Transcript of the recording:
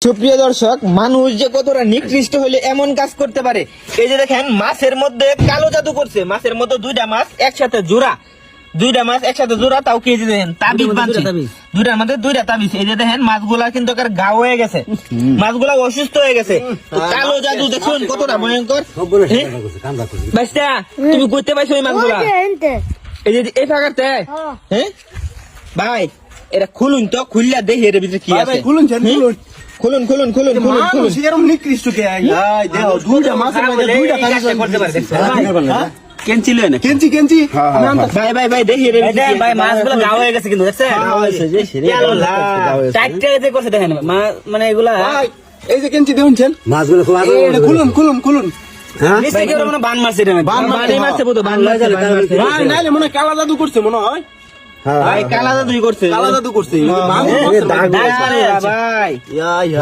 সুপ্রিয় দর্শক, মানুষ যে কতটা নিকৃষ্ট হলে এমন কাজ করতে পারে। এই যে দেখেন, মাছের মধ্যে কালো জাদু করছে। মাছের মধ্যে দুইটা মাছ একসাথে জোড়া, তাও কি যে দেখেন তাবিজ বাঁধছে, দুইটার মধ্যে দুইটা তাবিজ। এই যে দেখেন, মাছগুলা কিন্তু গা হয়ে গেছে, মাছগুলা অসুস্থ হয়ে গেছে। কালো জাদু দেখুন কতটা ভয়ঙ্কর। বাইস্তা, তুমি করতে পাইছো এই মাছগুলা? এই যে এই ফাঁকাতে, হ্যাঁ ভাই, এটা খুলুন তো, খুললা দেখি এর ভিতরে কি আছে। খুলুন। নিকৃষ্ট কে দুইটা মাছের মধ্যে দুইটা করতে পারে। কেঞ্চি লয় না, কেঞ্চি ভাই দেখি রে ভাই, মাছগুলো গা হয়ে গেছে কিন্তু দেখছেন, চারটে যে করছে দেখেন, মানে এগুলা এই যে কেঞ্চি দেখুন মাছগুলো খুলুন। বান মারছে, নাইলে মনে হয় কালা জাদু করছে, মনে হয় ভাই কালা জাদুই করছে। কালা জাদু করছে ভাই